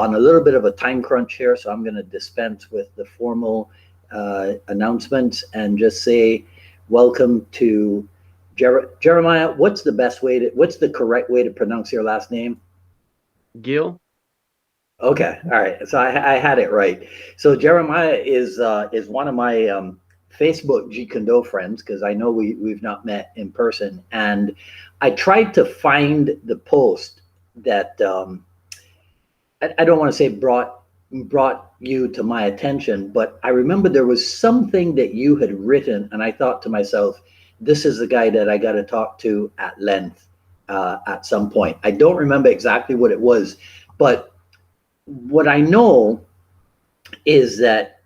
on a little bit of a time crunch here, so I'm going to dispense with the formal announcements and just say welcome to Jeremiah. What's the correct way to pronounce your last name? Giehl. Okay, all right. So I had it right. So Jeremiah is one of my Facebook Jeet Kune friends because I know we've not met in person, and I tried to find the post that I don't want to say brought you to my attention, but I remember there was something that you had written, and I thought to myself, this is the guy that I got to talk to at length at some point. I don't remember exactly what it was, but what I know is that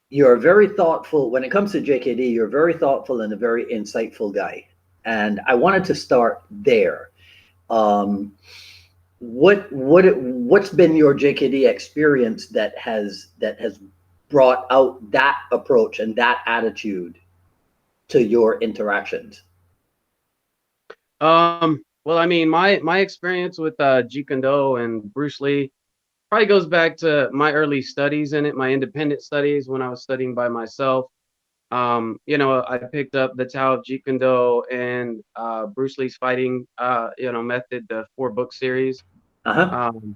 you're very thoughtful when it comes to JKD. You're very thoughtful and a very insightful guy, and I wanted to start there. Um, what's been your JKD experience that has brought out that approach and that attitude to your interactions? Well, I mean, my experience with Jeet Kune Do and Bruce Lee probably goes back to my early studies in it, my independent studies when I was studying by myself. I picked up the Tao of Jeet Kune Do and Bruce Lee's fighting, method, the 4-book series, Uh-huh. um,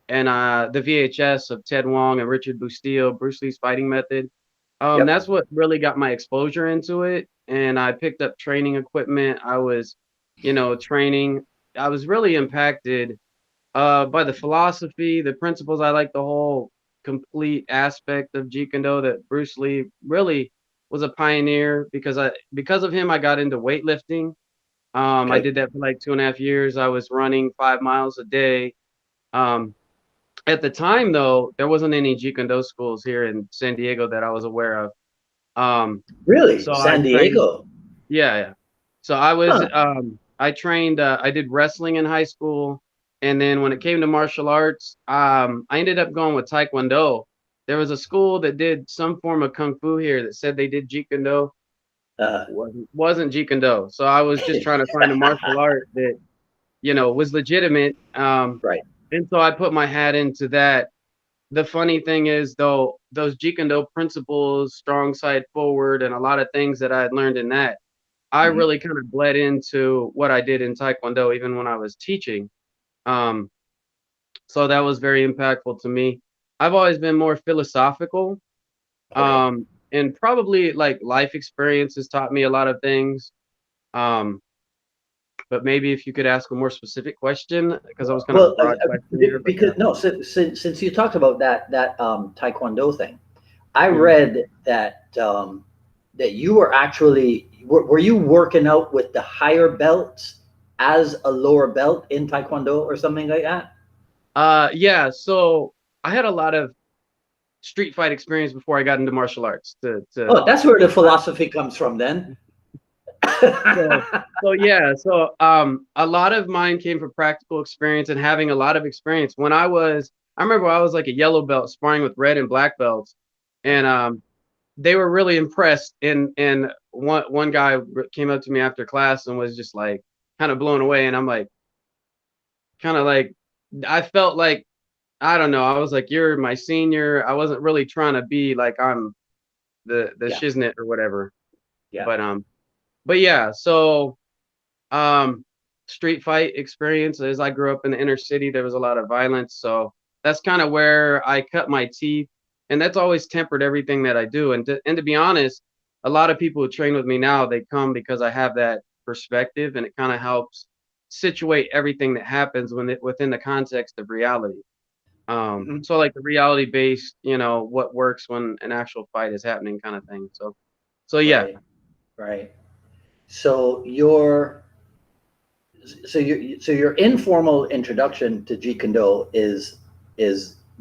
and the VHS of Ted Wong and Richard Bustillo, Bruce Lee's fighting method. Yep. That's what really got my exposure into it, and I picked up training equipment. I was, training. I was really impacted by the philosophy, the principles. I like the whole complete aspect of Jeet Kune Do that Bruce Lee really was a pioneer because of him I got into weightlifting. I Okay. did that for like 2.5 years. I was running 5 miles a day. Um, at the time though, there wasn't any Jeet Kune Do schools here in San Diego that I was aware of. Really? So I San trained. Diego? Yeah, yeah. So Huh. I trained, I did wrestling in high school. And then when it came to martial arts, I ended up going with Taekwondo. There was a school that did some form of Kung Fu here that said they did Jeet Kune Do. Uh, Wasn't Jeet Kune Do. So I was just trying to find a martial art that, was legitimate. right. And so I put my hat into that. The funny thing is, though, those Jeet Kune Do principles, strong side forward, and a lot of things that I had learned in that, I Mhm. really kind of bled into what I did in Taekwondo, even when I was teaching. Um, so that was very impactful to me. I've always been more philosophical, Okay. and probably like life experiences taught me a lot of things. Um, but maybe if you could ask a more specific question, because I was kind of a Well, broad question here, but because yeah. no, since you talked about that Taekwondo thing, I Mhm. read that you were actually were you working out with the higher belts as a lower belt in Taekwondo or something like that? Yeah. So I had a lot of street fight experience before I got into martial arts. Oh, that's where the I, philosophy comes from then. So a lot of mine came from practical experience and having a lot of experience. I remember I was like a yellow belt sparring with red and black belts, and they were really impressed. And one guy came up to me after class and was just like kind of blown away. And I'm like, kind of like, I felt like, I don't know. I was like, you're my senior. I wasn't really trying to be like I'm the Yeah, shiznit or whatever. yeah. But but yeah. So Um, street fight experiences. I grew up in the inner city. There was a lot of violence, so that's kind of where I cut my teeth, and that's always tempered everything that I do. And to be honest, a lot of people who train with me now, they come because I have that perspective, and it kind of helps situate everything that happens within the context of reality. Mhm. So like the reality based, what works when an actual fight is happening, kind of thing. So yeah. Right, right. So your informal introduction to Jeet Kune Do is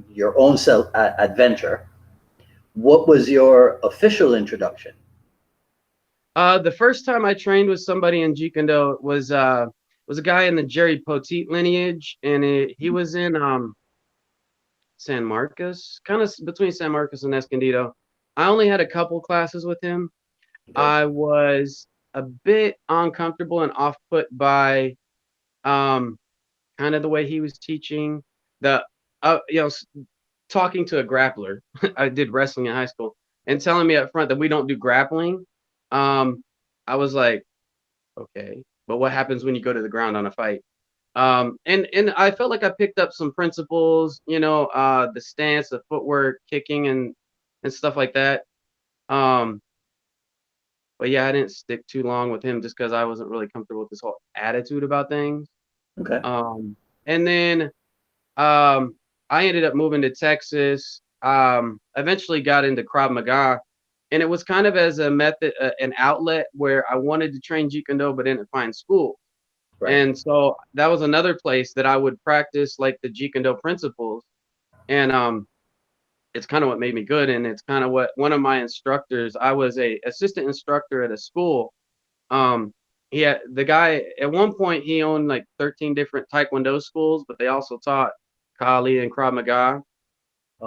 your own self adventure. What was your official introduction? The first time I trained with somebody in Jeet Kune Do was a guy in the Jerry Poteet lineage, and he was in San Marcos, kind of between San Marcos and Escondido. I only had a couple classes with him. Okay. I was a bit uncomfortable and off put by um kind of the way he was teaching. The talking to a grappler. I did wrestling in high school, and telling me up front that we don't do grappling. I was like, okay, but what happens when you go to the ground on a fight? And I felt like I picked up some principles, the stance, the footwork, kicking, and stuff like that. Um, but yeah, I didn't stick too long with him just because I wasn't really comfortable with this whole attitude about things. Okay. And then I ended up moving to Texas. Eventually got into Krav Maga, and it was kind of as a method, an outlet where I wanted to train Jeet Kune Do, but didn't find school. Right. And so that was another place that I would practice like the Jeet Kune Do principles. And it's kind of what made me good. And it's kind of what one of my instructors, I was a assistant instructor at a school. The guy at one point he owned like 13 different Taekwondo schools, but they also taught Cali and Krav Maga.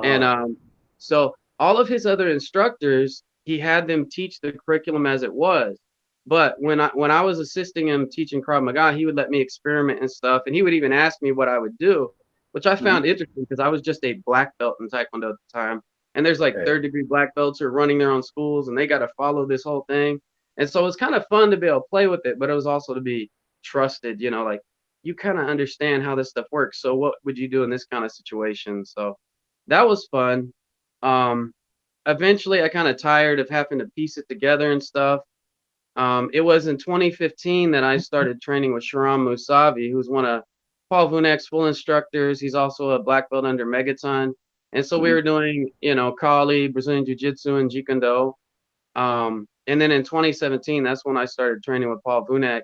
And Oh, so all of his other instructors, he had them teach the curriculum as it was. But when I was assisting him teaching Krav Maga, he would let me experiment and stuff, and he would even ask me what I would do, which I found mhm. interesting because I was just a black belt in Taekwondo at the time. And there's like Right. third-degree black belts who are running their own schools, and they got to follow this whole thing. And so it's kind of fun to be able to play with it, but it was also to be trusted, like you kind of understand how this stuff works. So what would you do in this kind of situation? So that was fun. Um, Eventually, I kind of tired of having to piece it together and stuff. It was in 2015 that I started training with Sharam Musavi, who's one of Paul Vunek's full instructors. He's also a black belt under Megaton. And so we Mhm. were doing, Kali, Brazilian Jiu Jitsu, and Jeet Kune Do. And then in 2017, that's when I started training with Paul Vunek.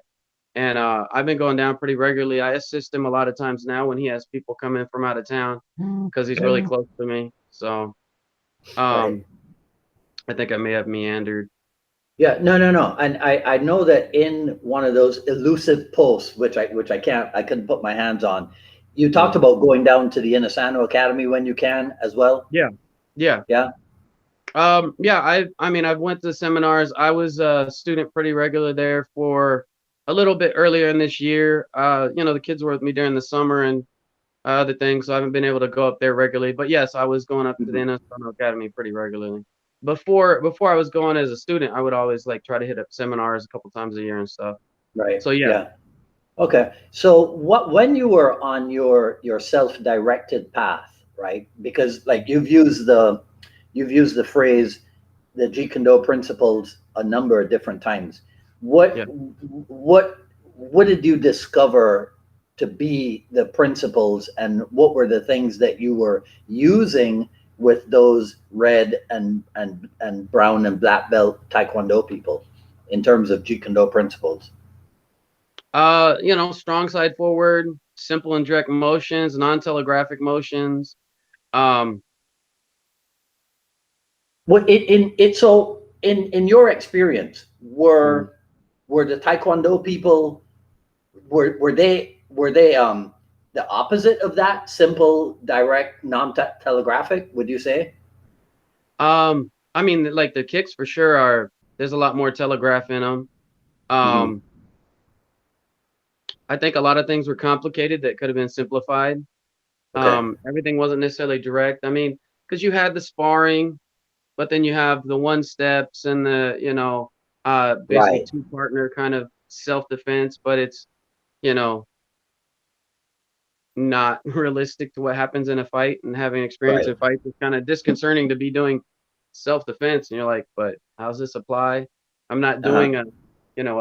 And I've been going down pretty regularly. I assist him a lot of times now when he has people come in from out of town because he's really Okay. close to me. So Right. um, I think I may have meandered. Yeah, no, no, no. And I know that in one of those elusive posts, I couldn't put my hands on, you Yeah. talked about going down to the Inasano Academy when you can as well. Yeah. Yeah. Yeah. Yeah, I mean, I've went to seminars. I was a student pretty regular there for a little bit earlier in this year. The kids were with me during the summer and other things, so I haven't been able to go up there regularly. But yes, I was going up to the Mhm. National Academy pretty regularly. Before I was going as a student, I would always like try to hit up seminars a couple times a year and stuff. Right. So yeah, Yeah. Okay. So when you were on your self-directed path, right? Because like you've used the phrase the Jeet Kune Do principles a number of different times. yeah. What did you discover to be the principles, and what were the things that you were using with those red and brown and black belt Taekwondo people in terms of Jeet Kune Do principles? Strong side forward, simple and direct motions, non-telegraphic motions. Um, What it so in your experience, mm, were the Taekwondo people, were they the opposite of that, simple, direct, non-telegraphic, would you say? I mean, like the kicks for sure there's a lot more telegraph in them. Hmm. Um, I think a lot of things were complicated that could have been simplified. Okay. Everything wasn't necessarily direct. I mean, because you had the sparring, but then you have the one steps and the, basically Right. two partner kind of self defense, but it's, you know, not realistic to what happens in a fight, and having experience Right. in fights is kind of disconcerting to be doing self defense. And you're like, but how's this apply? I'm not Uh-huh. doing a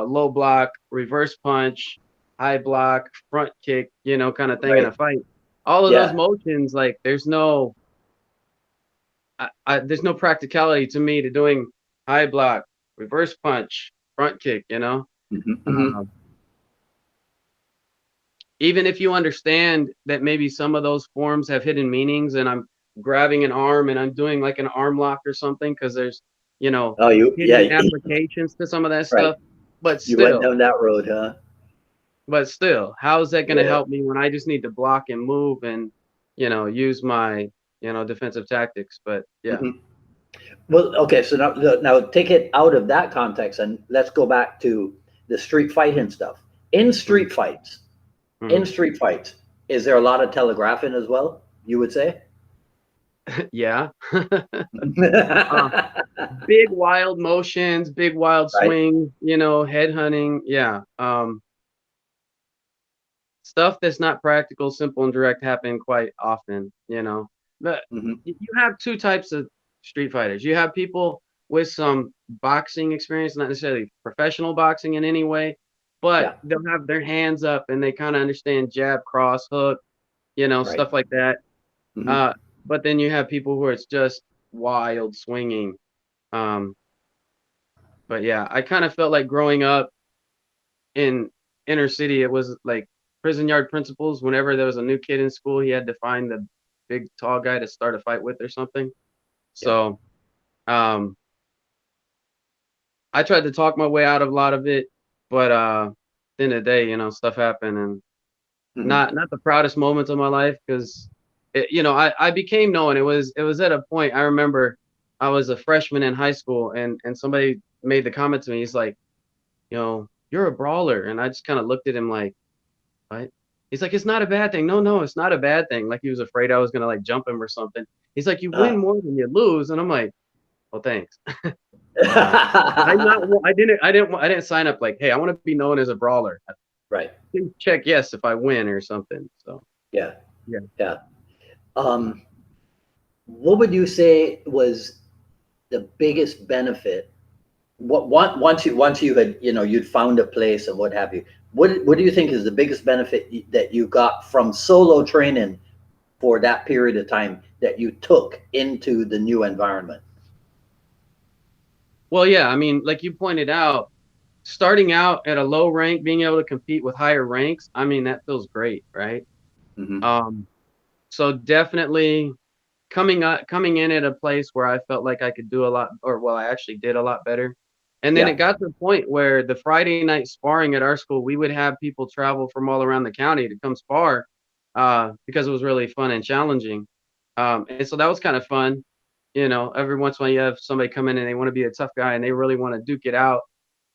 low block, reverse punch, high block, front kick, kind of thing in a Right. fight. All of those Yeah. motions, like there's no practicality to me to doing high block, reverse punch, front kick. Hmm. Hmm. Um, Even if you understand that maybe some of those forms have hidden meanings, and I'm grabbing an arm and I'm doing like an arm lock or something because there's, Oh, hidden applications to some of that right. stuff. But You went still, down that road, huh? how is that going to Yeah. help me when I just need to block and move and, use my, defensive tactics? But yeah. Hmm. Well, okay. So now take it out of that context and let's go back to the street fighting stuff. In Mhm, street fights, in mhm. street fights, is there a lot of telegraphing as well? you would say? Yeah. uh, Big wild motions, big wild Right. swings, you know, head hunting. Yeah. Stuff that's not practical, simple, and direct happen quite often, you know. But Hmm. you have two types of street fighters. You have people with some boxing experience, not necessarily professional boxing in any way, but Yeah. they'll have their hands up and they kind of understand jab, cross, hook, you know, Right. stuff like that. Hmm. Uh, but then you have people who it's just wild swinging. Um, but yeah, I kind of felt like growing up in inner city, it was like prison yard principles. Whenever there was a new kid in school, he had to find the big tall guy to start a fight with or something. Yeah. So um, I tried to talk my way out of a lot of it, but at the end of the day, you know, stuff happened, and Hmm. not the proudest moments of my life because you know, I became known. It was at a point I remember I was a freshman in high school, and somebody made the comment to me. He's like, you know, you're a brawler, and I just kind of looked at him like, what? He's like, it's not a bad thing. No, no, it's not a bad thing. Like he was afraid I was gonna like jump him or something. He's like, you win more than you lose, and I'm like, well, thanks. Uh, I'm not. I didn't sign up like, hey, I want to be known as a brawler. Right. Please check yes if I win or something. So Yeah. yeah. Yeah. Um, what would you say was the biggest benefit? Once you had, you know, you'd found a place and what have you, what do you think is the biggest benefit that you got from solo training for that period of time that you took into the new environment? Well, yeah. I mean, like you pointed out, starting out at a low rank, being able to compete with higher ranks. I mean, that feels great, right? Hmm. Um, so definitely coming in at a place where I felt like I could do a lot, or well, I actually did a lot better. And then it Yeah. got to the point where the Friday night sparring at our school, we would have people travel from all around the county to come spar because it was really fun and challenging. And so that was kind of fun. You know, every once in a while you have somebody come in and they want to be a tough guy and they really want to duke it out.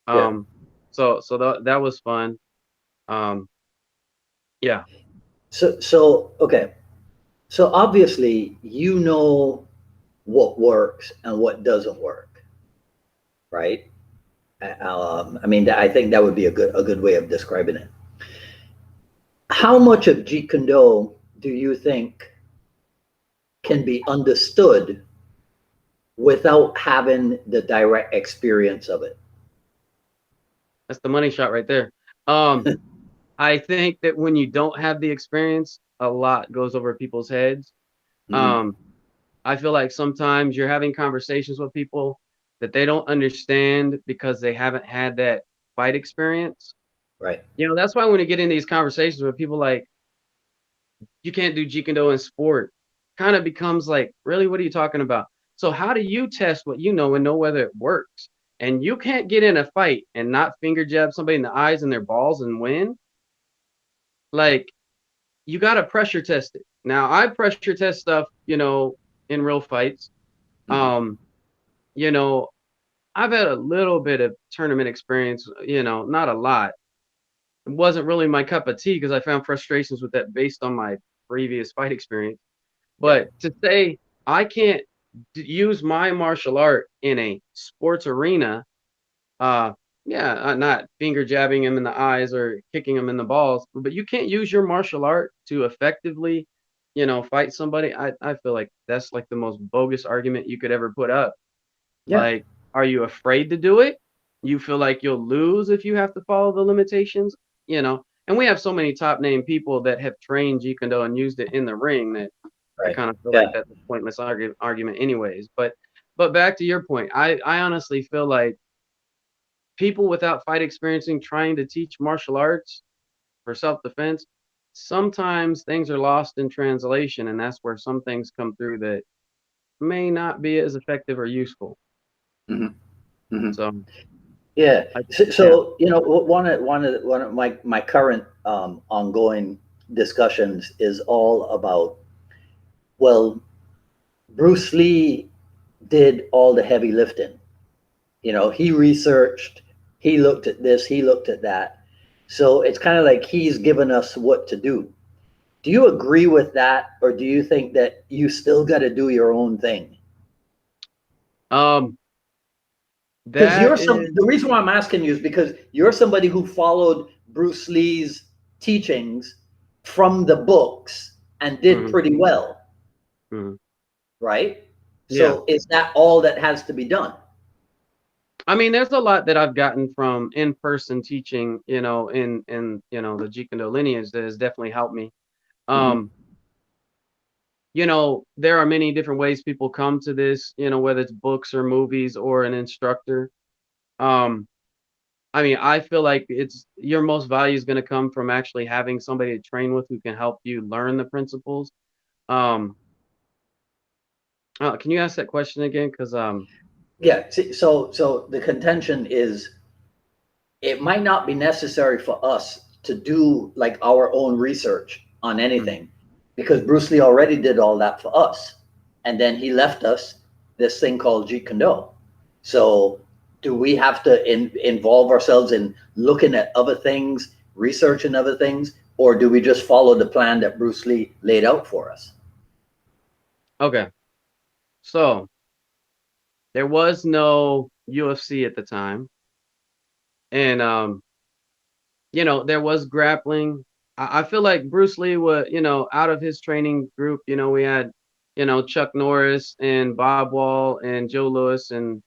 Yeah. Um, so that was fun. Um, yeah. So okay. So obviously you know what works and what doesn't work, right? I mean, I think that would be a good way of describing it. How much of Jeet Kune Do do you think can be understood without having the direct experience of it? That's the money shot right there. Um, I think that when you don't have the experience, a lot goes over people's heads. Hmm. Um, I feel like sometimes you're having conversations with people that they don't understand because they haven't had that fight experience. Right. You know, that's why when you get in these conversations with people like, you can't do Jeet Kune Do in sport, kind of becomes like, really, what are you talking about? So how do you test what you know and know whether it works? And you can't get in a fight and not finger jab somebody in the eyes and their balls and win. Like, you got to pressure test it. Now, I pressure test stuff, you know, in real fights. Hmm. Um, you know, I've had a little bit of tournament experience, you know, not a lot. It wasn't really my cup of tea because I found frustrations with that based on my previous fight experience. Yeah. But to say I can't use my martial art in a sports arena, uh, yeah, not finger jabbing him in the eyes or kicking him in the balls, but you can't use your martial art to effectively, you know, fight somebody. I feel like that's like the most bogus argument you could ever put up. Yeah. Like, are you afraid to do it? You feel like you'll lose if you have to follow the limitations, you know? And we have so many top name people that have trained Jeet Kune Do and used it in the ring that I Right. kind of feel like Yeah. that's a pointless argument anyways. But back to your point, I honestly feel like people without fight experiencing trying to teach martial arts for self-defense, sometimes things are lost in translation, and that's where some things come through that may not be as effective or useful. Hmm. Hmm. So, Yeah. I, yeah. So, you know, one of my current ongoing discussions is all about, well, Bruce Lee did all the heavy lifting. You know, he researched, he looked at this, he looked at that. So it's kind of like he's given us what to do. Do you agree with that, or do you think that you still got to do your own thing? Um, Because that is, the reason why I'm asking you is because you're somebody who followed Bruce Lee's teachings from the books and did mhm, pretty well, mhm. right? Yeah. So is that all that has to be done? I mean, there's a lot that I've gotten from in-person teaching, in the Jeet Kune lineage that has definitely helped me. Hmm. Um, there are many different ways people come to this, whether it's books or movies or an instructor. Um, I mean, I feel like it's your most value is going to come from actually having somebody to train with who can help you learn the principles. Um, can you ask that question again? Because Yeah. So the contention is it might not be necessary for us to do like our own research on mhm. anything because Bruce Lee already did all that for us. And then he left us this thing called Jeet Kune. So do we have to involve ourselves in looking at other things, researching other things, or do we just follow the plan that Bruce Lee laid out for us? Okay, so there was no UFC at the time, and there was grappling. I feel like Bruce Lee was, out of his training group, we had, Chuck Norris and Bob Wall and Joe Lewis and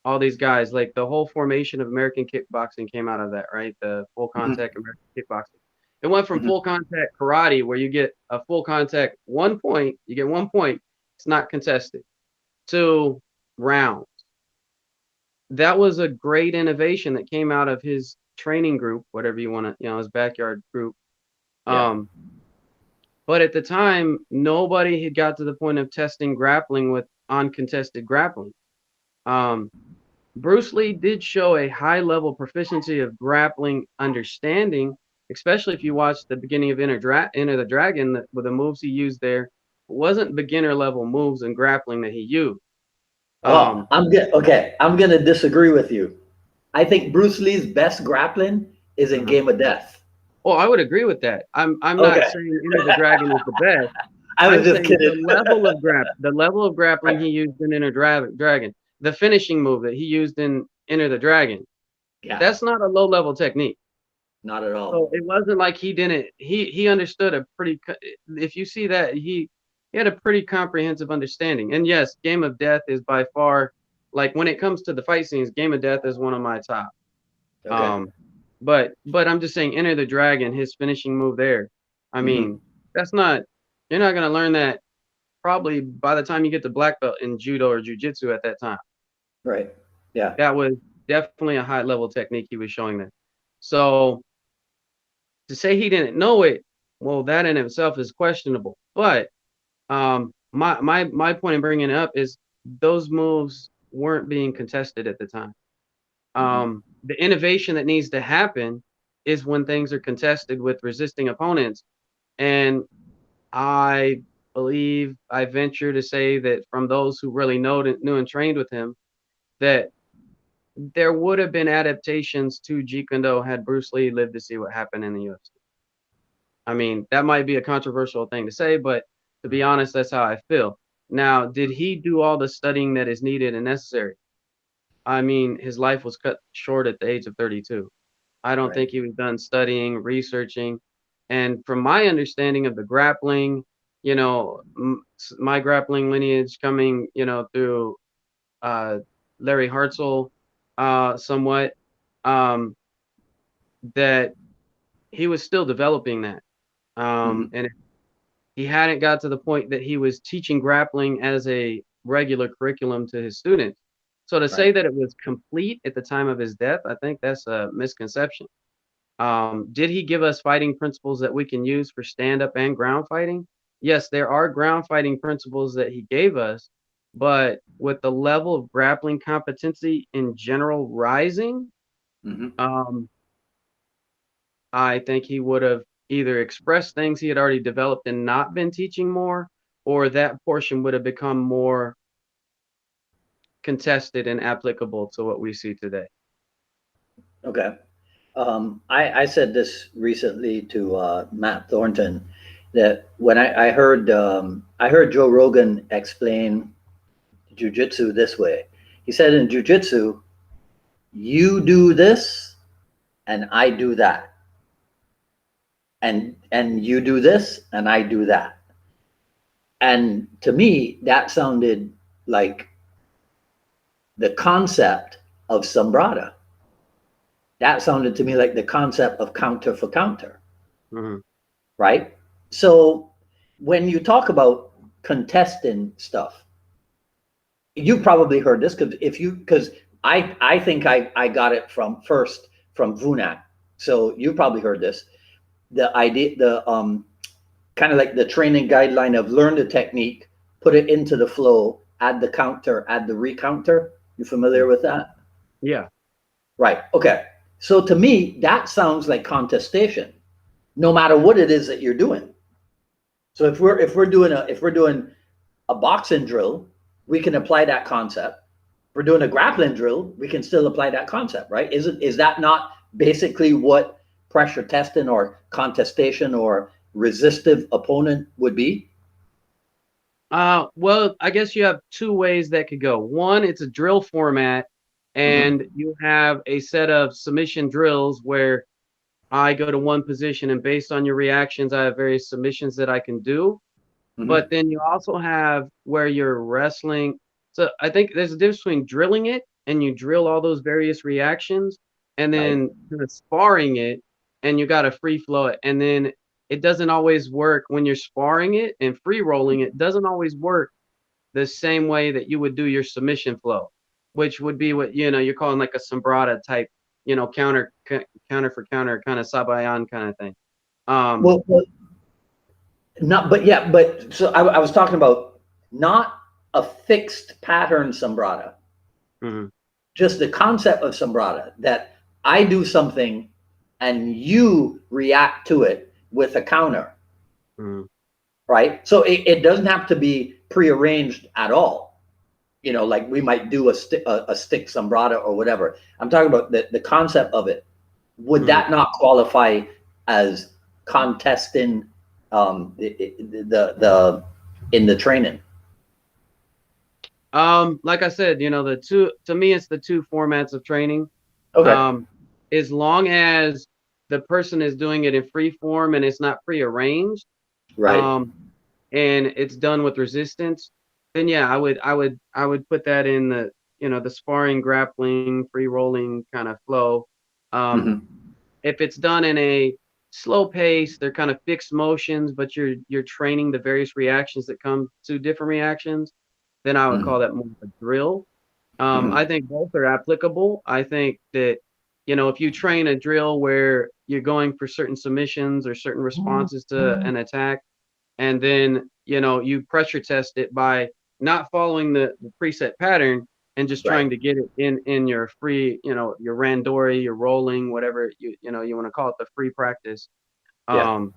all these guys. Like the whole formation of American kickboxing came out of that, right? The full Mm-hmm. contact American kickboxing. It went from Mm-hmm. full contact karate, where you get a full contact 1 point, you get 1 point, it's not contested, to round. That was a great innovation that came out of his training group, whatever you want to, his backyard group. Yeah. Um, but at the time, nobody had got to the point of testing grappling with uncontested grappling. Um, Bruce Lee did show a high level proficiency of grappling understanding, especially if you watch the beginning of Enter the Dragon, with the moves he used there, it wasn't beginner level moves and grappling that he used. Oh, Um, I'm good. Okay, I'm gonna disagree with you. I think Bruce Lee's best grappling is in uh-huh. Game of Death. Oh, I would agree with that. I'm not Okay. saying Enter the Dragon is the best. I was I'm just saying kidding. the level of grappling Right. he used in Dragon, the finishing move that he used in Enter the Dragon, Yeah, that's not a low level technique. not at So all. it wasn't like he didn't. He understood a pretty. If you see that he had a pretty comprehensive understanding. And yes, Game of Death is by far, like when it comes to the fight scenes, Game of Death is one of my top. Okay. Um, but I'm just saying, Enter the Dragon, his finishing move there. I Hmm. mean, that's not. You're not gonna learn that probably by the time you get to black belt in judo or jujitsu at that time. Right. Yeah. That was definitely a high level technique he was showing there. So to say he didn't know it, well, that in itself is questionable. But my point in bringing it up is those moves weren't being contested at the time. Hmm. The innovation that needs to happen is when things are contested with resisting opponents. And I believe I venture to say that from those who really knew and trained with him, that there would have been adaptations to Jeet Kune Do had Bruce Lee lived to see what happened in the UFC. I mean, that might be a controversial thing to say, but to be honest, that's how I feel. Now, did he do all the studying that is needed and necessary? I mean, his life was cut short at the age of 32. I don't Right. think he was done studying, researching. And from my understanding of the grappling, my grappling lineage coming, through uh, Larry Hartzell, somewhat, um, that he was still developing that. Hmm. And he hadn't got to the point that he was teaching grappling as a regular curriculum to his students. So to say Right. that it was complete at the time of his death, I think that's a misconception. Did he give us fighting principles that we can use for stand up and ground fighting? Yes, there are ground fighting principles that he gave us, but with the level of grappling competency in general rising, Hmm. um, I think he would have either expressed things he had already developed and not been teaching more, or that portion would have become more contested and applicable to what we see today. Okay. I said this recently to Matt Thornton. that when I heard Joe Rogan explain jujitsu this way. He said in jujitsu, you do this and I do that. And you do this and I do that. And to me, that sounded like the concept of sombrada. That sounded to me like the concept of counter for counter, Mm-hmm. right? So when you talk about contesting stuff, you probably heard this because I think I got it from Vunak. So you probably heard this. The idea, the kind of like the training guideline of learn the technique, put it into the flow, add the counter, add the recounter. You familiar with that? Yeah. Right. Okay. So to me, that sounds like contestation, no matter what it is that you're doing. So if we're doing a boxing drill, we can apply that concept. If we're doing a grappling drill, we can still apply that concept, right? Is that not basically what pressure testing or contestation or resistive opponent would be? Well, I guess you have two ways that could go. One, it's a drill format, Mm-hmm. and you have a set of submission drills where I go to one position, and based on your reactions, I have various submissions that I can do. But Mm-hmm. then you also have where you're wrestling. So I think there's a difference between drilling it and you drill all those various reactions, and Right. then kind of sparring it, and you got to free flow it. And then it doesn't always work when you're sparring it and free rolling. It doesn't always work the same way that you would do your submission flow, which would be what you're calling like a sombrata type, counter for counter kind of sabayan kind of thing. Um, Well, not, but yeah, but so I was talking about not a fixed pattern sombrata, mhm, just the concept of sombrata that I do something and you react to it with a counter, mhm. right? So it doesn't have to be prearranged at all. You know, like we might do a stick sombrata or whatever. I'm talking about the concept of it. Would Mhm. that not qualify as contesting the in the training? Like I said, the two to me it's the two formats of training. Okay. Um, as long as the person is doing it in free form and it's not prearranged, Right. um, and it's done with resistance, then yeah, I would put that in the sparring, grappling, free rolling kind of flow. Um, Hmm. if it's done in a slow pace, they're kind of fixed motions, but you're training the various reactions that come to different reactions, then I would call Hmm. that more of a drill. Hmm. I think both are applicable. I think that, if you train a drill where you're going for certain submissions or certain responses to an attack, and then, you pressure test it by not following the preset pattern and just Right. trying to get it in your free, your randori, your rolling, whatever you want to call it, the free practice. Yeah. Um,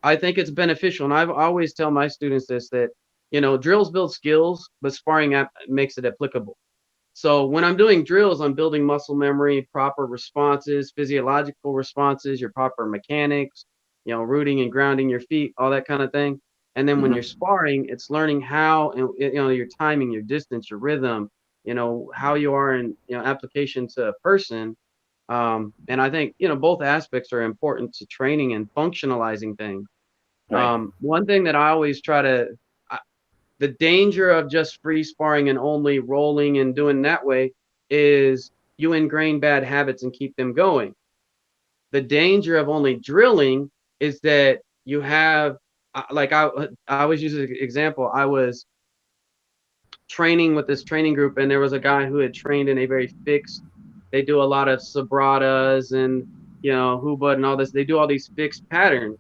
I think it's beneficial. And I've always tell my students this, that, drills build skills, but sparring makes it applicable. So when I'm doing drills, I'm building muscle memory, proper responses, physiological responses, your proper mechanics, rooting and grounding your feet, all that kind of thing. And then when you're Hmm. sparring, it's learning how, and your timing, your distance, your rhythm, how you are in, application to a person. And I think, both aspects are important to training and functionalizing things. Right. One thing that I always try to, the danger of just free sparring and only rolling and doing that way is you ingrain bad habits and keep them going. The danger of only drilling is that you have, like I always use an example. I was training with this training group, and there was a guy who had trained in a very fixed. They do a lot of sabratas and hubud and all this. They do all these fixed patterns,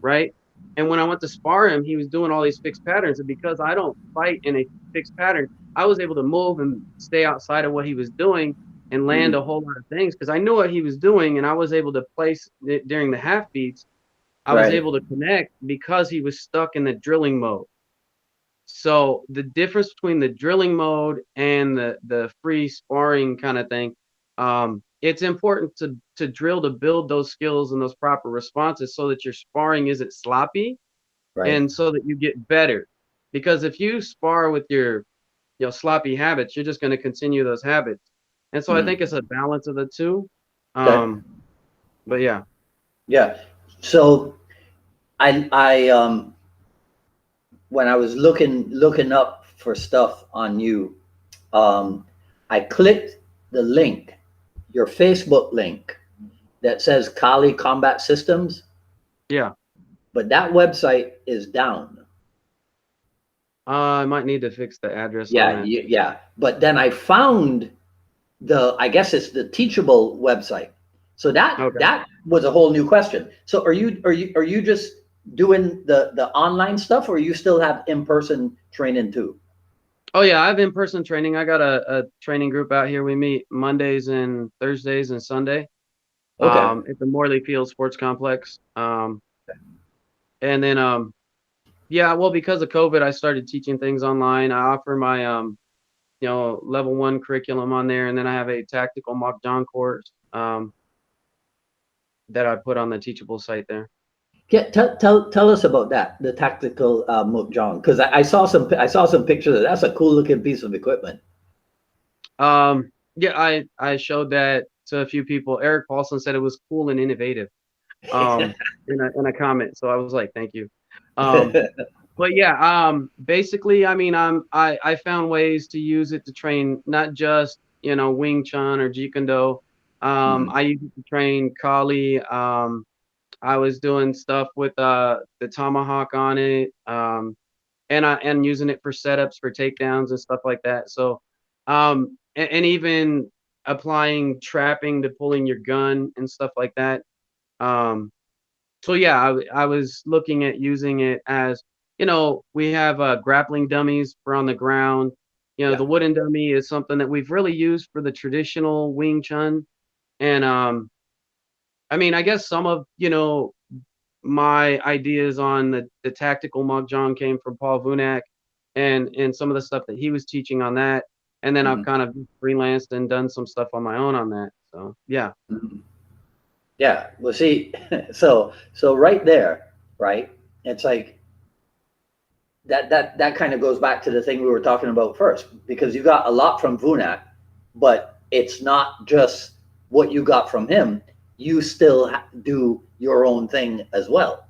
right? And when I went to spar him, he was doing all these fixed patterns, and because I don't fight in a fixed pattern, I was able to move and stay outside of what he was doing and land a Hmm. whole lot of things because I knew what he was doing, and I was able to place it during the half beats. I was Right. able to connect because he was stuck in the drilling mode. So the difference between the drilling mode and the free sparring kind of thing, it's important to drill to build those skills and those proper responses so that your sparring isn't sloppy Right. and so that you get better. Because if you spar with your sloppy habits, you're just going to continue those habits. And so I think it's Mm. a balance of the two. Okay. Um, but yeah. Yeah. So I when I was looking up for stuff on you, um, I clicked the link, your Facebook link that says Cali Combat Systems, Yeah. but that website is down. I might need to fix the address on Yeah, that. yeah. But then I found I guess it's the Teachable website. So Okay. that was a whole new question. So are you just doing the online stuff, or you still have in-person training too? Oh yeah, I have in-person training. I got a training group out here. We meet Mondays and Thursdays and Sunday Okay. at the Morley Field Sports Complex. And then yeah, well, because of COVID, I started teaching things online. I offer my level 1 curriculum on there, and then I have a tactical mock John course that I put on the Teachable site there. Yeah, tell us about that, the tactical John, because I saw some pictures. That's a cool looking piece of equipment. Yeah, I showed that to a few people. Eric Paulson said it was cool and innovative in a comment. So I was like, thank you. But yeah, basically, I mean, I found ways to use it to train not just Wing Chun or Jeet Kune Do. Mhm. I used it to train Kali. I was doing stuff with the tomahawk on it, and using it for setups for takedowns and stuff like that. So, and even applying trapping to pulling your gun and stuff like that. Um, so yeah, I was looking at using it as, we have grappling dummies for on the ground. Yeah. The wooden dummy is something that we've really used for the traditional Wing Chun. And I mean, I guess some of, my ideas on the tactical mahjong came from Paul Vunak and some of the stuff that he was teaching on that. And then I've Mhm. kind of freelanced and done some stuff on my own on that. So yeah. Mhm. Yeah. Well, see, so right there, right? It's like that kind of goes back to the thing we were talking about first, because you got a lot from Vunak, but it's not just what you got from him. You still do your own thing as well.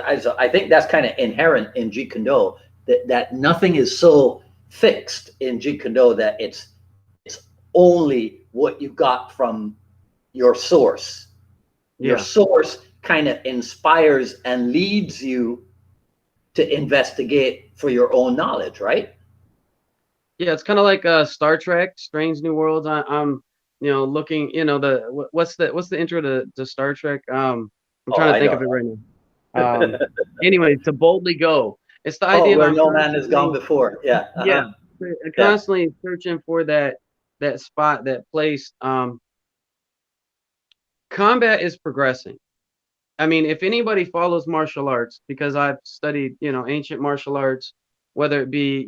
I think that's kind of inherent in Jeet Kune Do, that nothing is so fixed in Jeet Kune Do that it's only what you got from your source. Your Yeah. source kind of inspires and leads you to investigate for your own knowledge, right? Yeah, it's kind of like Star Trek, Strange New Worlds. I'm looking, what's the intro to Star Trek? I'm Oh, trying to I think don't of it right now. know. Anyway, to boldly go. It's the Oh, idea of where I'm no man has gone constantly, before. Yeah. yeah, Yeah. constantly searching for that spot, that place. Combat is progressing. I mean, if anybody follows martial arts, because I've studied, ancient martial arts, whether it be,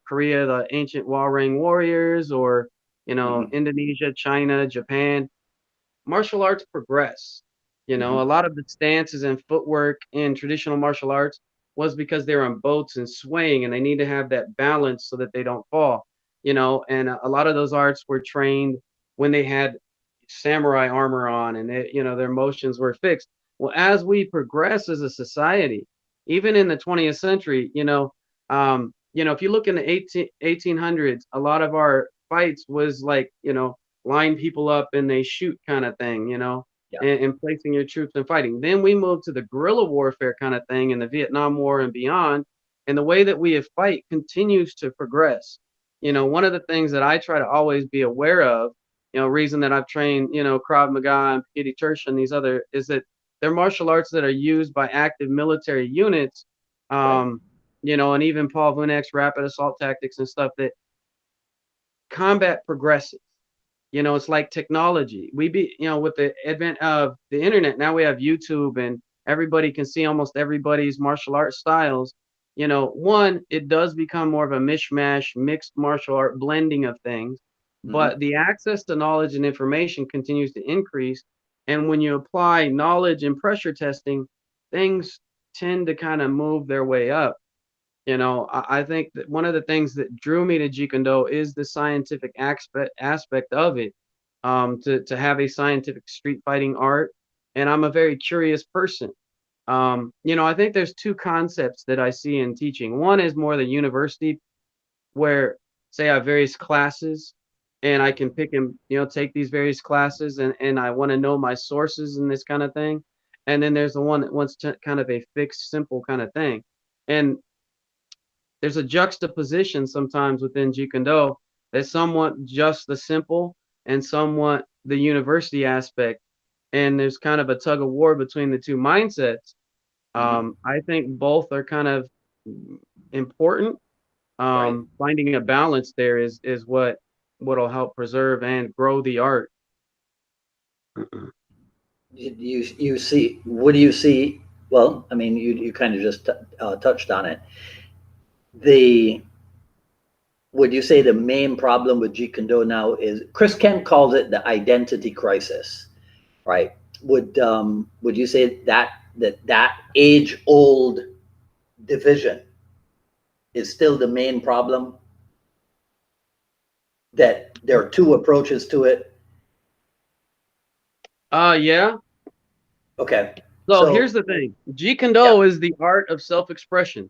Korea, the ancient Warring warriors, or, Hmm. Indonesia, China, Japan, martial arts progress. A Hmm. lot of the stances and footwork in traditional martial arts was because they're on boats and swaying, and they need to have that balance so that they don't fall. And a lot of those arts were trained when they had samurai armor on, and their motions were fixed. Well, as we progress as a society, even in the 20th century, if you look in the 1800s, a lot of our fights was like, line people up and they shoot kind of thing, Yeah. and placing your troops and fighting. Then we moved to the guerrilla warfare kind of thing in the Vietnam War and beyond. And the way that we fight continues to progress. One of the things that I try to always be aware of, reason that I've trained, Krav Maga and Piti Church and these other, is that they're martial arts that are used by active military units, Right. um, and even Paul Vunak's rapid assault tactics and stuff, that combat progresses. It's like technology. With the advent of the internet, now we have YouTube and everybody can see almost everybody's martial art styles. One, it does become more of a mishmash, mixed martial art blending of things, Hmm. but the access to knowledge and information continues to increase. And when you apply knowledge and pressure testing, things tend to kind of move their way up. I think that one of the things that drew me to Jeet Kune Do is the scientific aspect of it. To have a scientific street fighting art, and I'm a very curious person. I think there's two concepts that I see in teaching. One is more the university, where say I have various classes, and I can pick and take these various classes, and I want to know my sources and this kind of thing. And then there's the one that wants to kind of a fixed, simple kind of thing. And there's a juxtaposition sometimes within Jeet Kune Do that's somewhat just the simple and somewhat the university aspect. And there's kind of a tug of war between the two mindsets. Mhm. I think both are kind of important. Right. Finding a balance there is what'll help preserve and grow the art. You see, what do you see? Well, I mean, you kind of just touched on it. The Would you say the main problem with Jeet Kune Do now is Chris Kent calls it the identity crisis, right? Would you say that age old division is still the main problem? That there are two approaches to it. Yeah. Okay, So here's so the thing. Jeet Kune yeah. Do is the art of self-expression.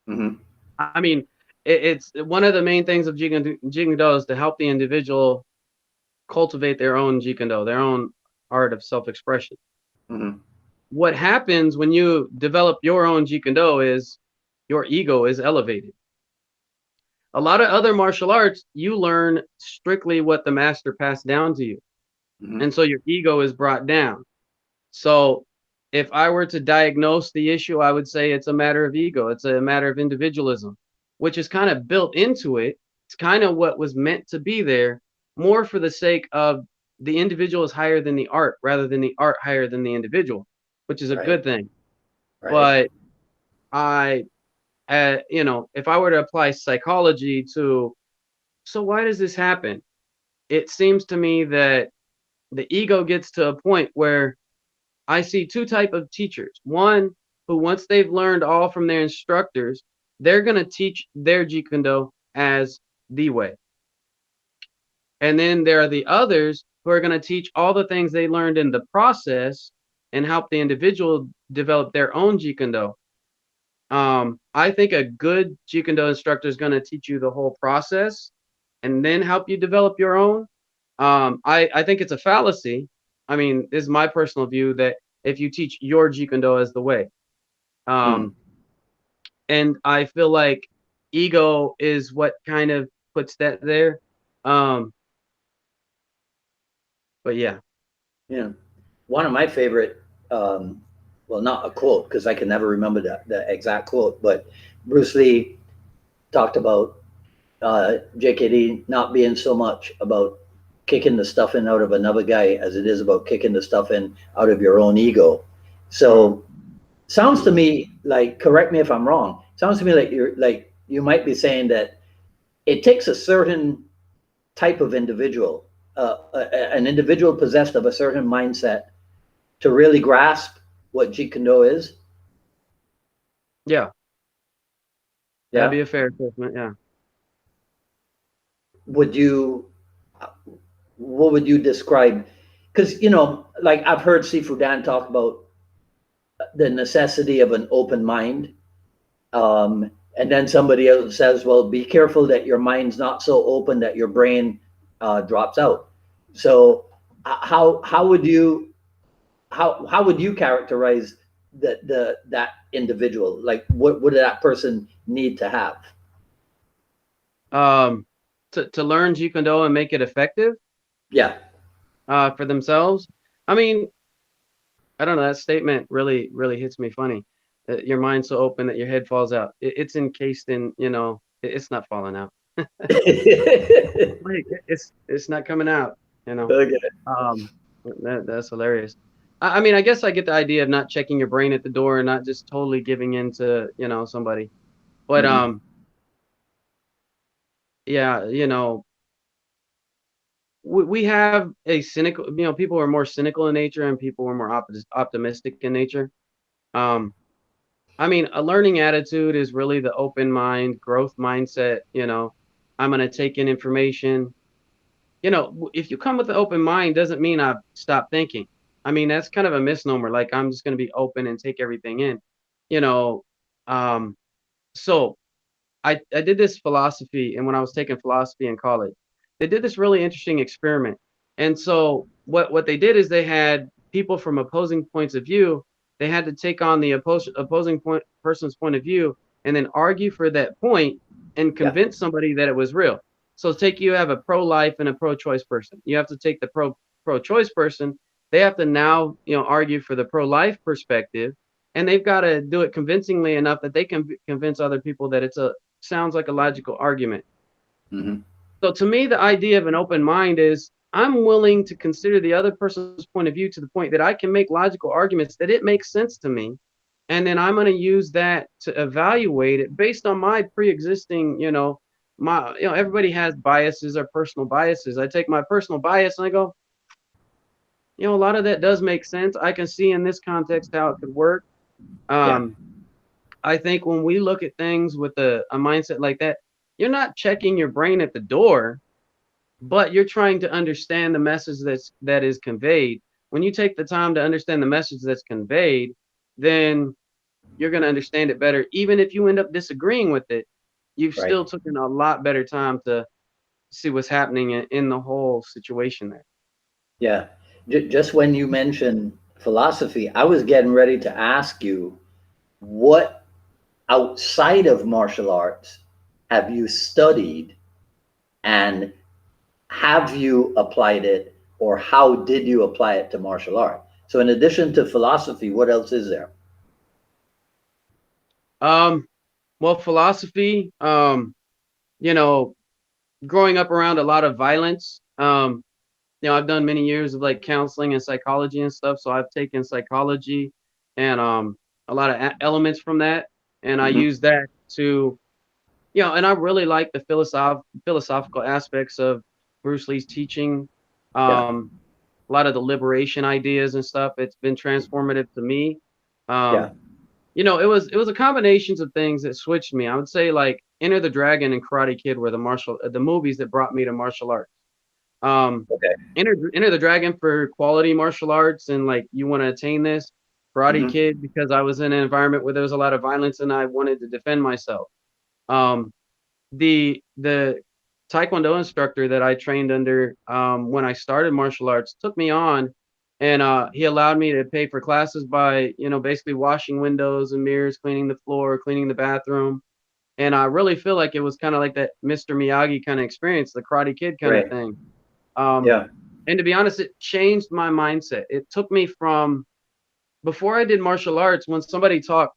Hmm. I mean, it's one of the main things of Jeet Kune Do is to help the individual cultivate their own Jeet Kune Do, their own art of self-expression. Hmm. What happens when you develop your own Jeet Kune Do is your ego is elevated. A lot of other martial arts, you learn strictly what the master passed down to you. Hmm. And so your ego is brought down. So if I were to diagnose the issue, I would say it's a matter of ego. It's a matter of individualism, which is kind of built into it. It's kind of what was meant to be there, more for the sake of the individual is higher than the art rather than the art higher than the individual, which is a Right. good thing. Right. But I, if I were to apply psychology to, so why does this happen? It seems to me that the ego gets to a point where I see two type of teachers. One who once they've learned all from their instructors, they're going to teach their Jeet Kune Do as the way. And then there are the others who are going to teach all the things they learned in the process and help the individual develop their own Jeet Kune Do. I think a good Jeet Kune Do instructor is going to teach you the whole process and then help you develop your own. I think it's a fallacy. I mean, this is my personal view that if you teach your Jeet Kune Do as the way, Mm. um, and I feel like ego is what kind of puts that there. Um, but yeah. Yeah. One of my favorite, um, well, not a quote because I can never remember the exact quote, but Bruce Lee talked about JKD not being so much about kicking the stuff in out of another guy as it is about kicking the stuff in out of your own ego. Mm. So sounds to me like, correct me if I'm wrong. Sounds to me like you might be saying that it takes a certain type of individual, an individual possessed of a certain mindset to really grasp what Jeet Kune Do is. Yeah, that'd Yeah. be a fair assessment. Yeah. Would you, what would you describe? Because, like I've heard Sifu Dan talk about the necessity of an open mind. And then somebody else says, well, be careful that your mind's not so open that your brain drops out. So how would you how would you characterize that individual? Like what would that person need to have? Um, to learn Jeet Kune Do and make it effective Yeah. for themselves. I mean, I don't know. That statement really hits me funny. Your mind's so open that your head falls out. It's encased in, it's not falling out. Like it's not coming out. You know. Okay. Um, that's hilarious. I mean, I guess I get the idea of not checking your brain at the door and not just totally giving in to, somebody. But Mm-hmm. yeah, we have a cynical, people are more cynical in nature and people are more optimistic in nature. Um, I mean, a learning attitude is really the open mind, growth mindset. I'm going to take in information. If you come with an open mind, doesn't mean I've stopped thinking. I mean, that's kind of a misnomer. Like I'm just going to be open and take everything in. You know, um, so I did this philosophy, and when I was taking philosophy in college, they did this really interesting experiment. And so what they did is they had people from opposing points of view. They had to take on the opposing person's point of view and then argue for that point and Yeah. convince somebody that it was real. So take you have a pro-life and a pro-choice person. You have to take the pro-choice person. They have to now argue for the pro-life perspective, and they've got to do it convincingly enough that they can convince other people that it's a sounds like a logical argument. Hmm. So to me, the idea of an open mind is I'm willing to consider the other person's point of view to the point that I can make logical arguments that it makes sense to me. And then I'm going to use that to evaluate it based on my pre-existing, everybody has biases or personal biases. I take my personal bias and I go, a lot of that does make sense. I can see in this context how it could work. Yeah. Um, I think when we look at things with a mindset like that, you're not checking your brain at the door, but you're trying to understand the message that is conveyed. When you take the time to understand the message that's conveyed, then you're going to understand it better. Even if you end up disagreeing with it, you've Right. still taken a lot better time to see what's happening in the whole situation there. Yeah. Just when you mentioned philosophy, I was getting ready to ask you what outside of martial arts have you studied, and have you applied it, or how did you apply it to martial art? So, in addition to philosophy, what else is there? Um, well, philosophy, you know, growing up around a lot of violence, I've done many years of like counseling and psychology and stuff. So I've taken psychology and a lot of elements from that, and I Hmm. use that to, and I really like the philosophical aspects of Bruce Lee's teaching. Yeah. Um, a lot of the liberation ideas and stuff. It's been transformative to me. Yeah. Um, it was a combinations of things that switched me. I would say like Enter the Dragon and Karate Kid were the movies that brought me to martial arts. Um, Okay. Enter the Dragon for quality martial arts and like you want to attain this. Karate Hmm. Kid because I was in an environment where there was a lot of violence and I wanted to defend myself. Um, the Taekwondo instructor that I trained under when I started martial arts took me on, and he allowed me to pay for classes by basically washing windows and mirrors, cleaning the floor, cleaning the bathroom. And I really feel like it was kind of like that Mr. Miyagi kind of experience, the Karate Kid kind of Right. thing. Um, Yeah. and to be honest, it changed my mindset. It took me from before I did martial arts, when somebody talked,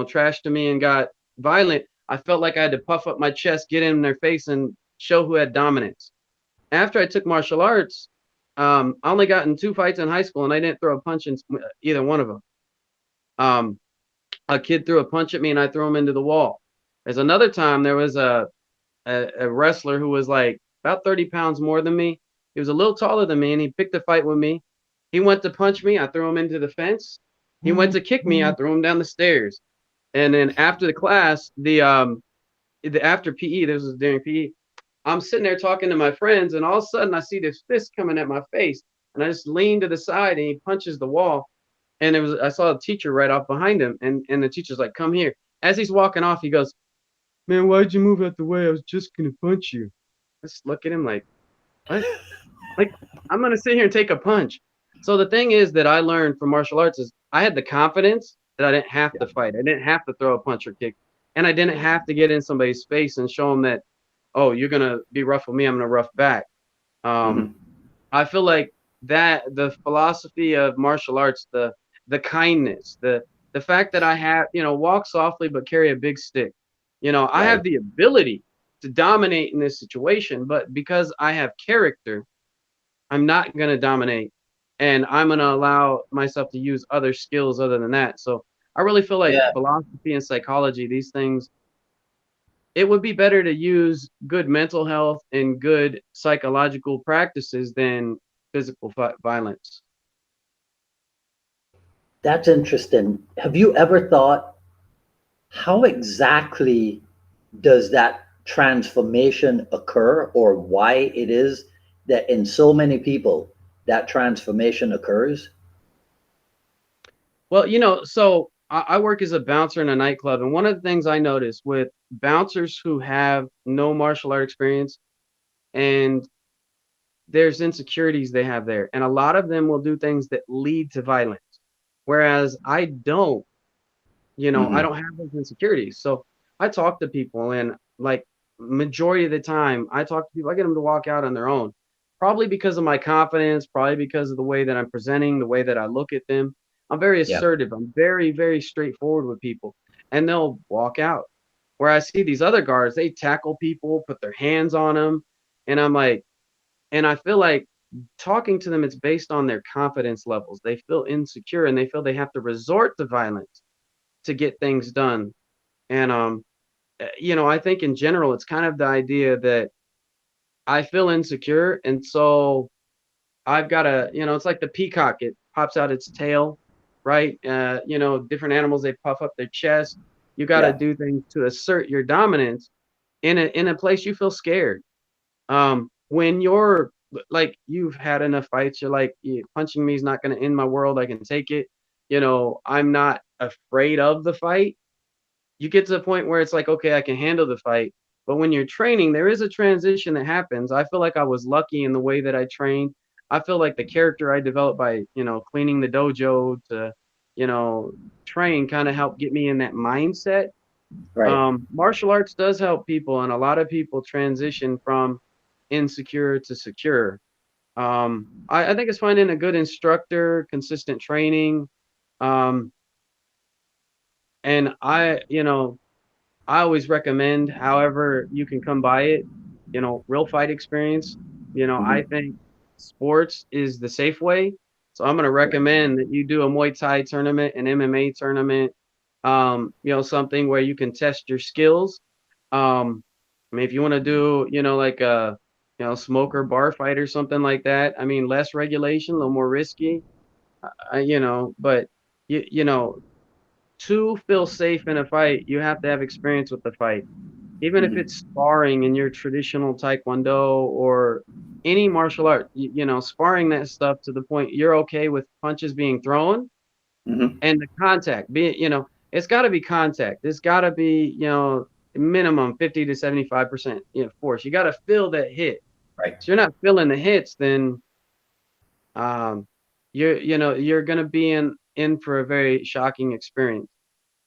trash to me and got violent, I felt like I had to puff up my chest, get in their face, and show who had dominance. After I took martial arts, I only got in 2 fights in high school, and I didn't throw a punch in either one of them. Um, a kid threw a punch at me, and I threw him into the wall. There's another time there was a wrestler who was like about 30 pounds more than me. He was a little taller than me, and he picked a fight with me. He went to punch me, I threw him into the fence. He went to kick me, I threw him down the stairs. And then after the class, the after PE, this was during PE. I'm sitting there talking to my friends, and all of a sudden I see this fist coming at my face, and I just lean to the side, and he punches the wall. And I saw a teacher right off behind him, and the teacher's like, "Come here." As he's walking off, he goes, "Man, why'd you move out the way? I was just gonna punch you." I just look at him like, "What?" Like, I'm gonna sit here and take a punch. So the thing is that I learned from martial arts is I had the confidence that I didn't have to Yeah. fight. I didn't have to throw a punch or kick, and I didn't have to get in somebody's face and show them that, oh, you're gonna be rough with me, I'm gonna rough back. Um, Hmm. I feel like that the philosophy of martial arts, the kindness, the fact that I have, walk softly but carry a big stick. I have Right. the ability to dominate in this situation, but because I have character, I'm not going to dominate, and I'm going to allow myself to use other skills other than that. So I really feel like Yeah. philosophy and psychology, these things, it would be better to use good mental health and good psychological practices than physical violence. That's interesting. Have you ever thought how exactly does that transformation occur, or why it is that in so many people that transformation occurs? Well, so I work as a bouncer in a nightclub, and one of the things I notice with bouncers who have no martial art experience, and there's insecurities they have there, and a lot of them will do things that lead to violence, whereas I don't. I Hmm. don't have those insecurities. So I talk to people, and like majority of the time I talk to people, I get them to walk out on their own. Probably because of my confidence, probably because of the way that I'm presenting, the way that I look at them. I'm very Yeah. assertive. I'm very, very straightforward with people, and they'll walk out. Where I see these other guards, they tackle people, put their hands on them, and I'm like, and I feel like talking to them, it's based on their confidence levels. They feel insecure and they feel they have to resort to violence to get things done. And I think in general, it's kind of the idea that I feel insecure, and so I've got to, it's like the peacock. It pops out its tail, right? Different animals, they puff up their chest. You got to Yeah. do things to assert your dominance in a place you feel scared. When you're like you've had enough fights, you're like, punching me is not going to end my world. I can take it. I'm not afraid of the fight. You get to the point where it's like, okay, I can handle the fight. But when you're training, there is a transition that happens. I feel like I was lucky in the way that I trained. I feel like the character I developed by, cleaning the dojo to, you know, train kind of helped get me in that mindset. Right. Martial arts does help people, and a lot of people transition from insecure to secure. I think it's finding a good instructor, consistent training. Um, and I always recommend, however you can come by it, real fight experience. I Hmm. think sports is the safe way. So I'm going to Right. recommend that you do a Muay Thai tournament, an MMA tournament, something where you can test your skills. I mean, if you want to do, like a, smoker bar fight or something like that, I mean, less regulation, a little more risky, but you know, to feel safe in a fight, you have to have experience with the fight. Even if it's Hmm. sparring in your traditional taekwondo or any martial art, sparring that stuff to the point you're okay with punches being thrown Hmm. and the contact it's got to be contact. It's got to be, minimum 50 to 75%, force. You got to feel that hit. Right. So you're not feeling the hits, then um, you're going to be in for a very shocking experience.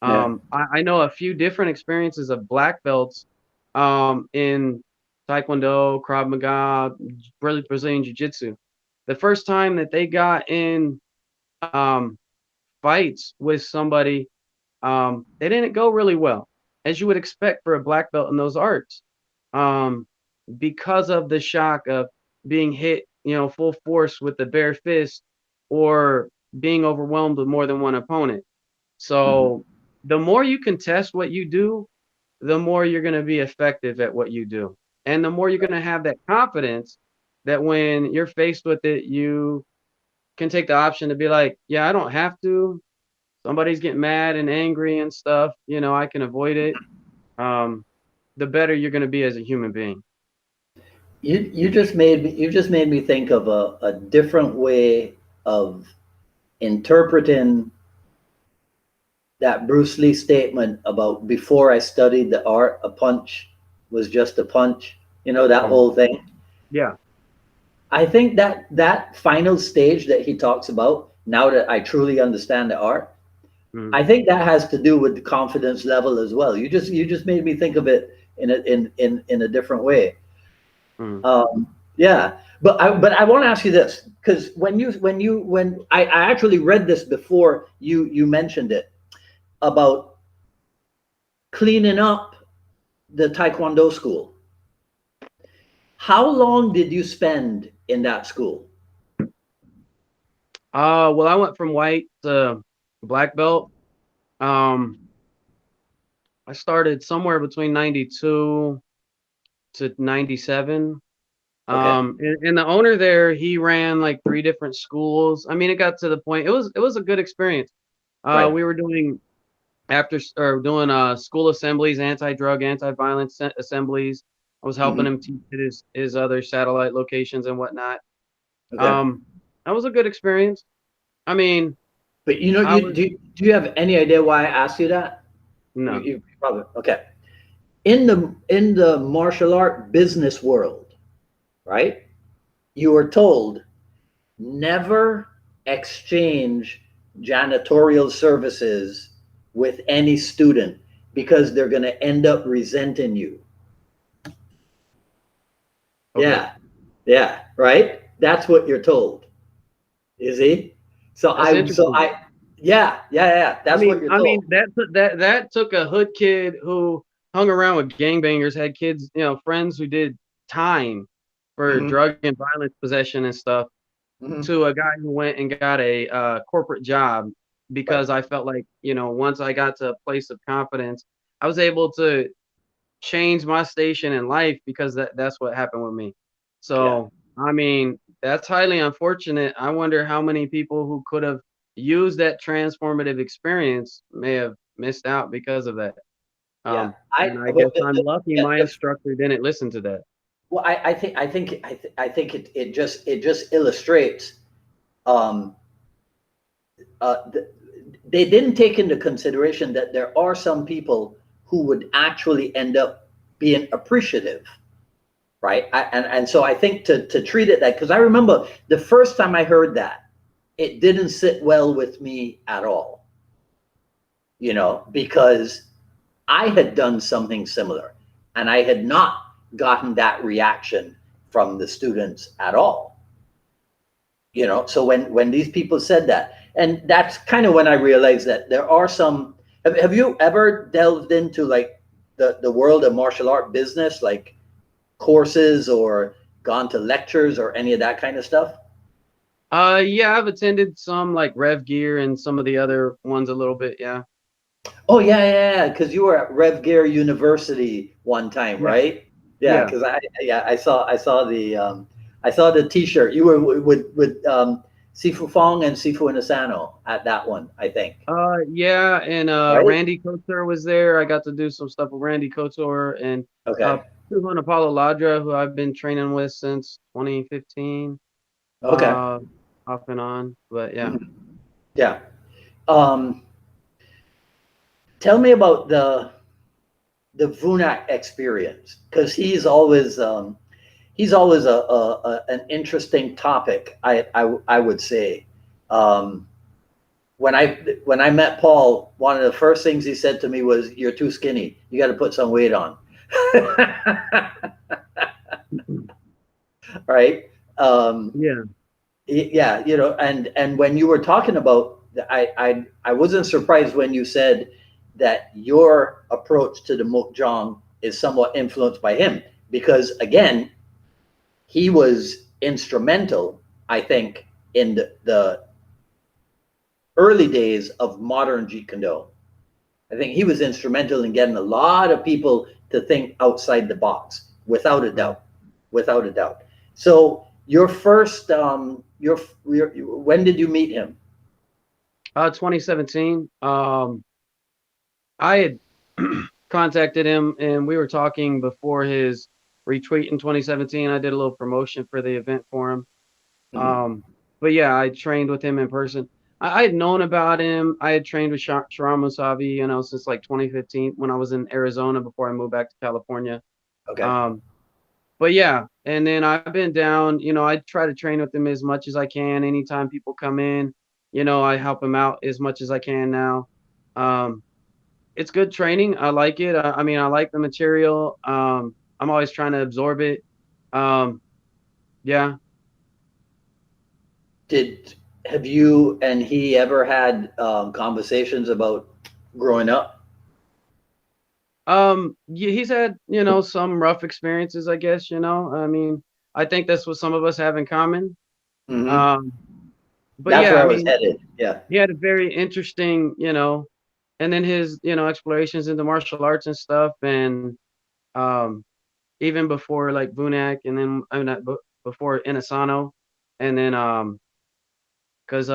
Yeah. I know a few different experiences of black belts in Taekwondo, Krav Maga, Brazilian Jiu-Jitsu. The first time that they got in um, fights with somebody, they didn't go really well, as you would expect for a black belt in those arts, um, because of the shock of being hit, full force with the bare fist or being overwhelmed with more than one opponent. Hmm. So the more you can test what you do, the more you're going to be effective at what you do. And the more you're going to have that confidence that when you're faced with it, you can take the option to be like, yeah, I don't have to. Somebody's getting mad and angry and stuff. I can avoid it. Um, the better you're going to be as a human being. You just made me think of a different way of interpreting that Bruce Lee statement about before I studied the art, a punch was just a punch. You know, that Mm. whole thing. Yeah. I think that that final stage that he talks about, now that I truly understand the art, Mm. I think that has to do with the confidence level as well. You just made me think of it in a different way. Mm. Yeah, but I want to ask you this, because when I actually read this before you mentioned it about cleaning up the Taekwondo school. How long did you spend in that school? Well, I went from white to black belt. Um, I started somewhere between 92 to 97. Okay. And the owner there, he ran like three different schools. I mean, it got to the point. It was a good experience. Right. We were doing school assemblies, anti-drug, anti-violence assemblies. I was helping Hmm. him teach at his other satellite locations and whatnot. Okay. Um, that was a good experience. I mean, But you know, I you was do you have any idea why I asked you that? no. You probably okay. In the martial art business world, right? You are told never exchange janitorial services with any student because they're going to end up resenting you. Okay, Yeah, yeah, right. That's what you're told. You see? that's interesting. Yeah, yeah, yeah. That's what you're I mean told. that took a hood kid who hung around with gangbangers, had kids, friends who did time for Hmm. drug and violence possession and stuff, Hmm. to a guy who went and got a corporate job Right. because I felt like, once I got to a place of confidence, I was able to change my station in life because that's what happened with me. Yeah, So, I mean, that's highly unfortunate. I wonder how many people who could have used that transformative experience may have missed out because of that. yeah. And I guess Well, I'm lucky yeah, my instructor didn't listen to that. well, I think it just illustrates um, uh, th- they didn't take into consideration that there are some people who would actually end up being appreciative, right? And so I think to treat it that, because I remember the first time I heard that, it didn't sit well with me at all, because I had done something similar and I had not gotten that reaction from the students at all. So when these people said that, and that's kind of when I realized that there are some. Have you ever delved into like the world of martial art business, like courses or gone to lectures or any of that kind of stuff? Yeah, I've attended some like Rev Gear and some of the other ones a little bit. Yeah. Oh yeah, yeah, yeah. Because you were at Rev Gear University one time, Yeah. right? Yeah, Yeah. because I saw the T-shirt. You were with Sifu Fong and Sifu Inasano at that one, I think. Yeah, and Right? Randy Couture was there. I got to do some stuff with Randy Couture and uh Okay. Pujan Apollo Ladra, who I've been training with since 2015, Okay. uh off and on. But yeah. Mhm. Yeah. Um, Tell me about the Vunak experience because he's always an interesting topic. I would say. Um, when I met Paul, one of the first things he said to me was, "You're too skinny. You got to put some weight on." Right? Um, Yeah. yeah, and when you were talking about, I wasn't surprised when you said that your approach to the Mukjong is somewhat influenced by him because again, he was instrumental, I think, in the early days of modern Jeet Kune. I think he was instrumental in getting a lot of people to think outside the box, without a Right. doubt, without a doubt. So your first, when did you meet him? 2017. I had contacted him and we were talking before his retweet in 2017. I did a little promotion for the event for him. Mhm. Um, but yeah, I trained with him in person. I had known about him. I had trained with Sharam Musavi, since like 2015 when I was in Arizona before I moved back to California. Okay. Um, but yeah, and then I've been down, I try to train with him as much as I can. Anytime people come in, I help them out as much as I can now. Um, it's good training. I like it. I mean, I like the material. I'm always trying to absorb it. Um, yeah. Did have you and he ever had conversations about growing up? Yeah, he's had, some rough experiences, I guess, I mean, I think that's what some of us have in common. Hmm. Um, but That's yeah, where I I was mean, headed. Yeah. he had a very interesting, and then his, explorations into martial arts and stuff. And, um, even before like Vunak and then, I mean, before Inasano. And then, cause,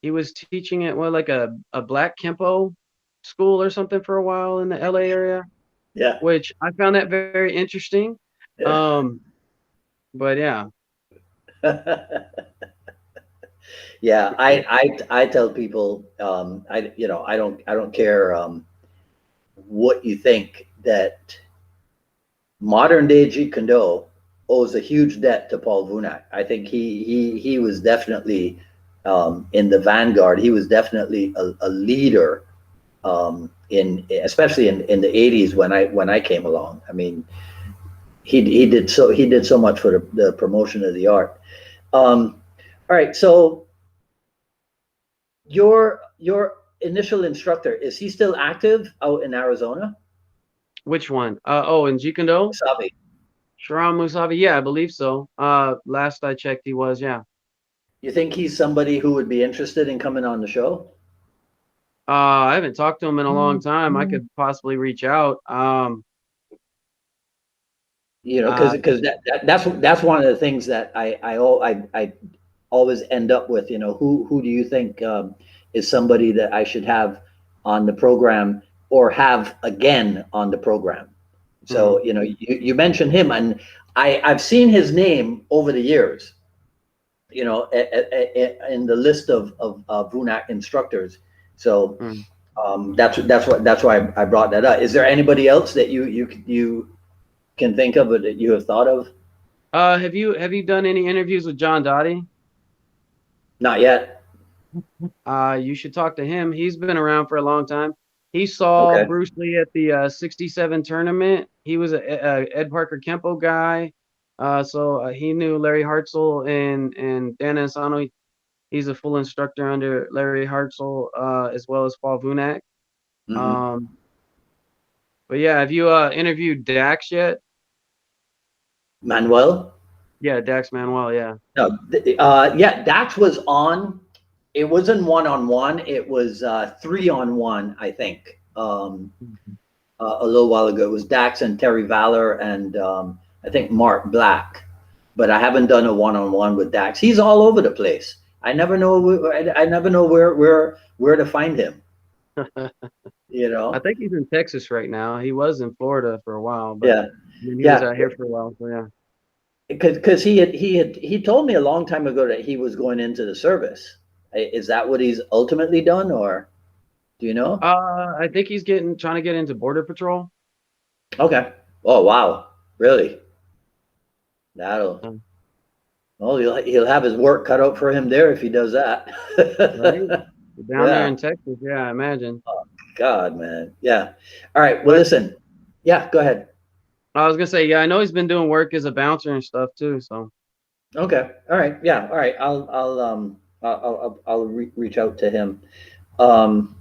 He was teaching at like a black Kempo school or something for a while in the LA area, Yeah. which I found that very interesting. Yeah. Um, but yeah. Yeah, I tell people, I don't care what you think, that modern day Jeet Kune Do owes a huge debt to Paul Vunak. I think he was definitely in the vanguard. He was definitely a leader in, especially in the '80s when I came along. I mean, he did so much for the promotion of the art. All right, so your initial instructor, is he still active out in Arizona? Which one? Oh, in Jeet Kune Do? Sabi. Sharam Musavi. Yeah, I believe so. Last I checked, he was. Yeah. You think he's somebody who would be interested in coming on the show? I haven't talked to him in a long time. I could possibly reach out. You know, Uh, because that's one of the things that I always end up with. You know, who do you think is somebody that I should have on the program or have again on the program? mhm. So you know, you mentioned him, and I've seen his name over the years. You know, in the list of VUNAC instructors. So Mhm. that's why I brought that up. Is there anybody else that you can think of or that you have thought of? Have you done any interviews with John Dottie? Not yet. You should talk to him. He's been around for a long time. He saw Okay. Bruce Lee at the 67 tournament. He was a Ed Parker Kempo guy. So he knew Larry Hartzell and Dan Asano. He's a full instructor under Larry Hartzell, as well as Paul Vunak. Hmm. Um, but yeah, have you interviewed Dax yet? Manuel? Yeah, Dax Manuel. Yeah. No. Yeah, Dax was on. It wasn't one on one. It was three on one, I think. A little while ago, it was Dax and Terry Valor and I think Mark Black. But I haven't done a one on one with Dax. He's all over the place. I never know. I never know where to find him. You I know? think he's in Texas right now. He was in Florida for a while, but Yeah, I mean, he was yeah. out here for a while. So yeah. Because he told me a long time ago that he was going into the service. Is that what he's ultimately done, or do you know? I think he's trying to get into Border Patrol. Okay. Oh wow, really? That'll. Um, Well, he'll have his work cut out for him there if he does that. right down there Yeah. in Texas. Yeah, I imagine. God, man. Yeah. All right. Well, But listen. Yeah. Go ahead. I was gonna say, yeah, I know he's been doing work as a bouncer and stuff too. So Okay. All right. Yeah. All right. I'll reach out to him. Um,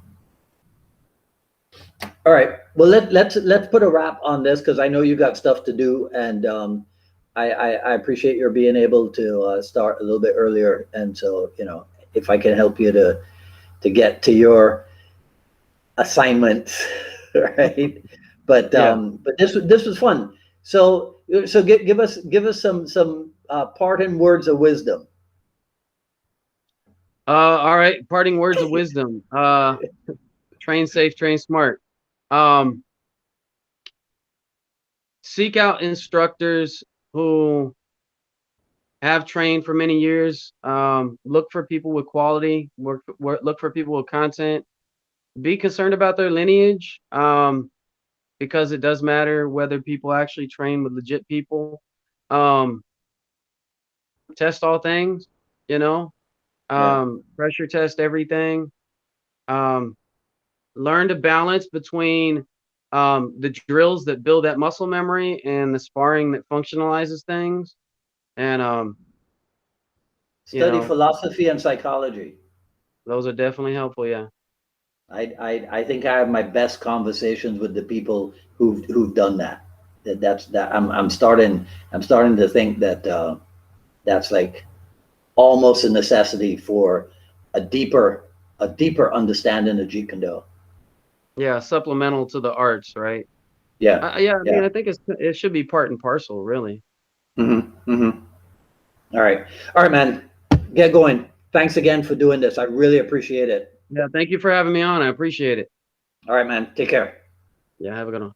All right. Well, let's put a wrap on this because I know you got stuff to do, and I appreciate your being able to start a little bit earlier. And so, you know, if I can help you to get to your assignments, right? yeah. But this was fun. So give us some parting words of wisdom. All right. Parting words of wisdom. Train safe, train smart. Um, Seek out instructors who have trained for many years. Look for people with quality. Look for people with content. Be concerned about their lineage, because it does matter whether people actually train with legit people. Um, Test all things, you know. Yeah. Pressure test everything. Um, Learn to balance between the drills that build that muscle memory and the sparring that functionalizes things. And you Study know, philosophy and psychology. those are definitely helpful. Yeah. I think I have my best conversations with the people who've done that. That I'm starting to think that that's like almost a necessity for a deeper a deeper understanding of Jeet Kune Do. Yeah, supplemental to the arts, right? Yeah, Yeah, I yeah. mean, I think it should be part and parcel, really. Mm-hmm, mm-hmm. All right, man. Get going. Thanks again for doing this. I really appreciate it. Yeah, thank you for having me on. I appreciate it. All right, man. Take care. Yeah, have a good one.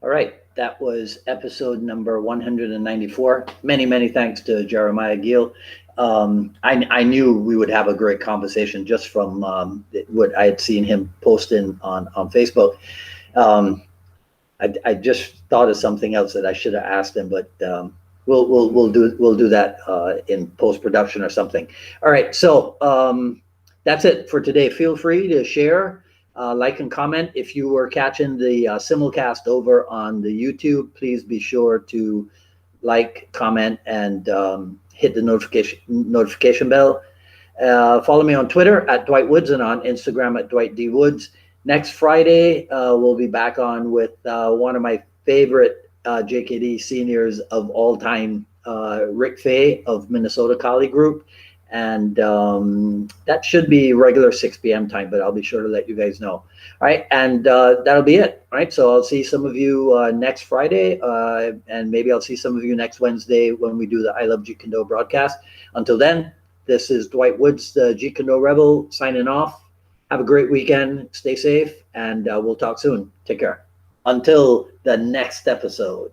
All right, that was episode number 194. Many, many thanks to Jeramiah Giehl. I knew we would have a great conversation just from what I had seen him posting on Facebook. Um, I just thought of something else that I should have asked him, but we'll do that in post production or something. All right, so that's it for today. Feel free to share, like, and comment. If you were catching the simulcast over on the YouTube, please be sure to like, comment, and hit the notification bell. Follow me on Twitter at Dwight Woods and on Instagram at Dwight D Woods. Next Friday, we'll be back on with one of my favorite JKD seniors of all time, Rick Fay of Minnesota Cali Group. And that should be regular 6 p.m. time, but I'll be sure to let you guys know. All right. And that'll be it. All right. So I'll see some of you next Friday, and maybe I'll see some of you next Wednesday when we do the I Love Jeet Kune Do broadcast. Until then, this is Dwight Woods, the Jeet Kune Do Rebel, signing off. Have a great weekend. Stay safe, and we'll talk soon. Take care. Until the next episode.